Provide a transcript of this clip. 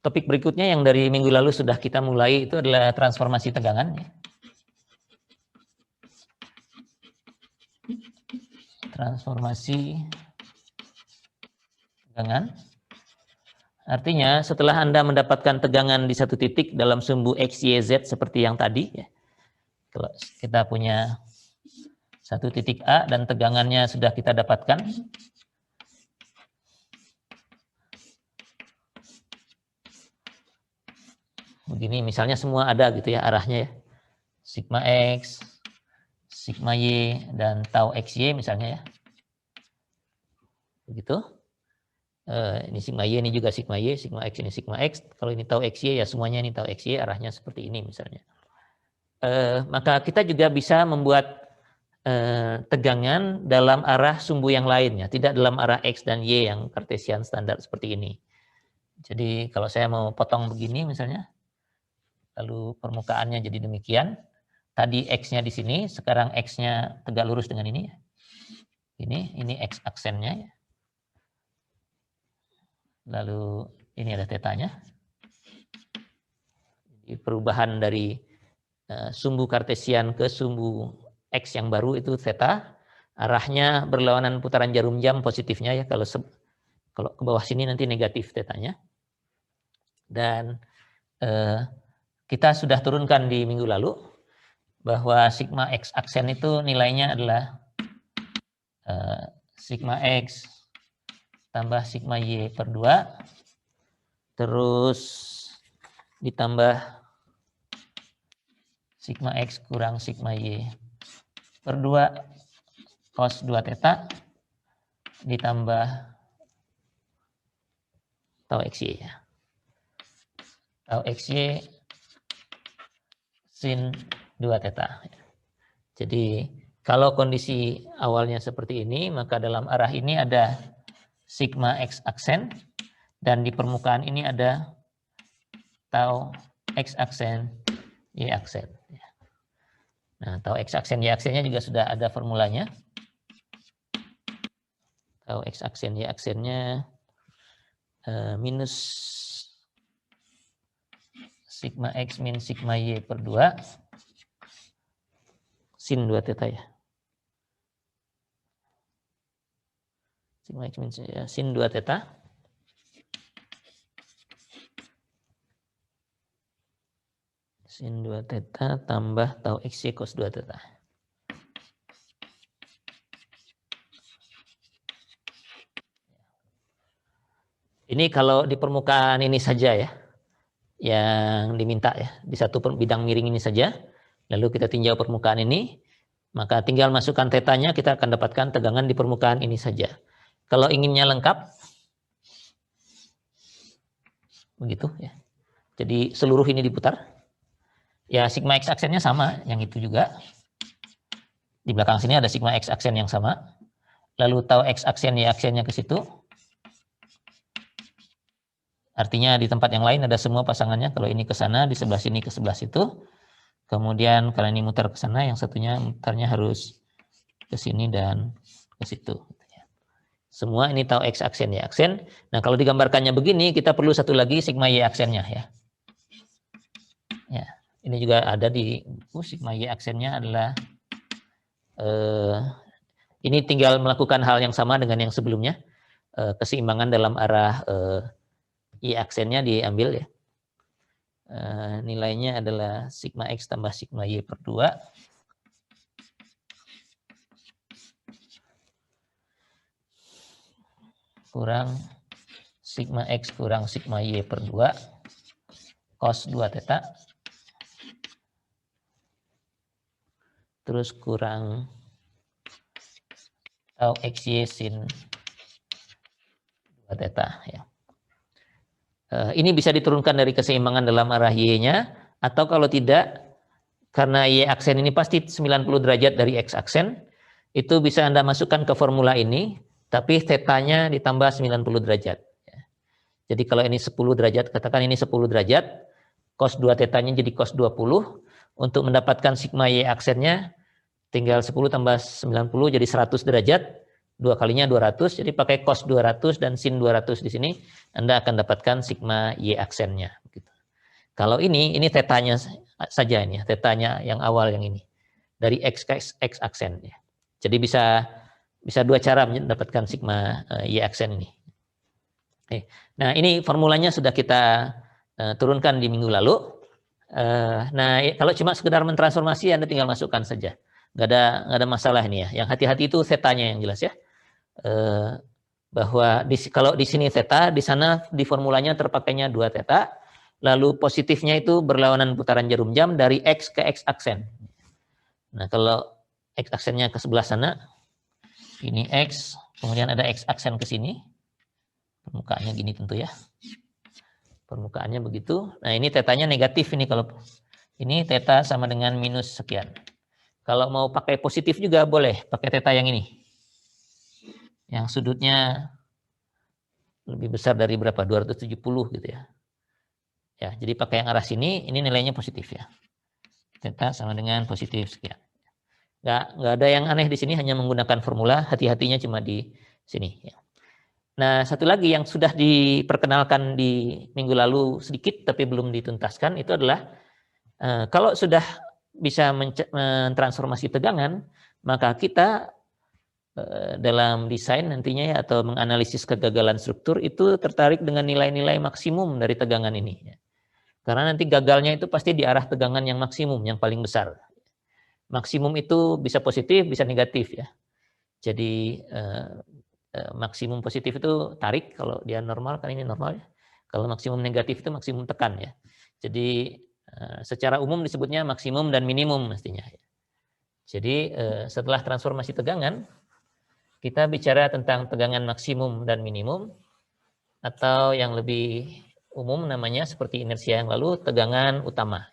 topik berikutnya yang dari minggu lalu sudah kita mulai itu adalah transformasi tegangan. Transformasi tegangan. Artinya setelah Anda mendapatkan tegangan di satu titik dalam sumbu X, Y, Z seperti yang tadi, ya. Kalau kita punya satu titik A dan tegangannya sudah kita dapatkan, begini misalnya semua ada gitu ya arahnya ya, sigma X, sigma Y, dan tau XY misalnya ya, begitu. Ini sigma Y, ini juga sigma Y, sigma X ini sigma X. Kalau ini tau XY ya semuanya ini tau XY, arahnya seperti ini misalnya. Maka kita juga bisa membuat tegangan dalam arah sumbu yang lainnya, tidak dalam arah X dan Y yang kartesian standar seperti ini. Jadi kalau saya mau potong begini misalnya, lalu permukaannya jadi demikian, tadi X-nya di sini, sekarang X-nya tegak lurus dengan ini. Ini X aksennya ya. Lalu ini ada tetanya. Jadi perubahan dari sumbu kartesian ke sumbu X yang baru itu theta. Arahnya berlawanan putaran jarum jam positifnya ya. Kalau ke bawah sini nanti negatif tetanya. Dan kita sudah turunkan di minggu lalu bahwa sigma X aksen itu nilainya adalah sigma X tambah sigma Y per 2, terus ditambah sigma X kurang sigma Y per 2 cos 2 theta, ditambah tau XY ya. Tau XY sin 2 theta. Jadi kalau kondisi awalnya seperti ini, maka dalam arah ini ada sigma X aksen, dan di permukaan ini ada tau X aksen, Y aksen. Nah, tau X aksen, Y aksennya juga sudah ada formulanya. Tau X aksen, Y aksennya minus sigma X min sigma Y per 2 sin 2 theta ya. Sigma X min sin 2 theta sin 2 theta tambah tau XY cos 2 theta. Ini kalau di permukaan ini saja ya, yang diminta ya, di satu bidang miring ini saja, lalu kita tinjau permukaan ini, maka tinggal masukkan tetanya, kita akan dapatkan tegangan di permukaan ini saja. Kalau inginnya lengkap, begitu ya. Jadi seluruh ini diputar. Ya sigma X aksennya sama, yang itu juga. Di belakang sini ada sigma X aksen yang sama. Lalu tau X aksen Y aksennya ke situ. Artinya di tempat yang lain ada semua pasangannya. Kalau ini ke sana, di sebelah sini ke sebelah situ. Kemudian kalau ini mutar ke sana, yang satunya mutarnya harus ke sini dan ke situ. Semua ini tau X aksen Y aksen. Nah kalau digambarkannya begini, kita perlu satu lagi sigma Y aksennya ya. Ya, ini juga ada di sigma Y aksennya adalah ini tinggal melakukan hal yang sama dengan yang sebelumnya. Keseimbangan dalam arah Y aksennya diambil ya. Nilainya adalah sigma X tambah sigma Y per 2. Kurang sigma X kurang sigma Y per 2 cos 2 theta. Terus kurang tau XY sin 2 theta ya. Ini bisa diturunkan dari keseimbangan dalam arah Y-nya, atau kalau tidak, karena Y aksen ini pasti 90 derajat dari X aksen, itu bisa Anda masukkan ke formula ini, tapi tetanya ditambah 90 derajat. Jadi kalau ini 10 derajat, katakan ini 10 derajat, cos 2 tetanya jadi cos 20, untuk mendapatkan sigma Y aksennya, tinggal 10 tambah 90 jadi 100 derajat, 2 kalinya 200, jadi pakai cos 200 dan sin 200 di sini, Anda akan dapatkan sigma Y aksennya. Kalau ini tetanya saja ini, tetanya yang awal yang ini. Dari X ke X aksen. Jadi bisa dua cara mendapatkan sigma Y aksen ini. Nah ini formulanya sudah kita turunkan di minggu lalu. Nah kalau cuma sekedar mentransformasi Anda tinggal masukkan saja. Nggak ada masalah ini ya. Yang hati-hati itu tetanya yang jelas ya. Bahwa kalau di sini theta, di sana di formulanya terpakainya 2 theta, lalu positifnya itu berlawanan putaran jarum jam dari X ke X aksen. Nah kalau X aksennya ke sebelah sana, ini X, kemudian ada X aksen ke sini, permukaannya gini tentu ya, permukaannya begitu. Nah ini tetanya negatif ini, kalau ini theta sama dengan minus sekian. Kalau mau pakai positif juga boleh, pakai theta yang ini. Yang sudutnya lebih besar dari berapa? 270 gitu ya. Ya, jadi pakai yang arah sini, ini nilainya positif ya. Theta sama dengan positif sekian. Nggak ada yang aneh di sini, hanya menggunakan formula, hati-hatinya cuma di sini. Ya. Nah, satu lagi yang sudah diperkenalkan di minggu lalu sedikit, tapi belum dituntaskan, itu adalah kalau sudah bisa mentransformasi tegangan, maka kita dalam desain nantinya ya, atau menganalisis kegagalan struktur itu tertarik dengan nilai-nilai maksimum dari tegangan ini. Karena nanti gagalnya itu pasti di arah tegangan yang maksimum, yang paling besar. Maksimum itu bisa positif, bisa negatif ya. Jadi maksimum positif itu tarik, kalau dia normal, kan ini normal ya. Kalau maksimum negatif itu maksimum tekan ya. Jadi secara umum disebutnya maksimum dan minimum mestinya. Jadi setelah transformasi tegangan, kita bicara tentang tegangan maksimum dan minimum, atau yang lebih umum namanya seperti inersia yang lalu, tegangan utama.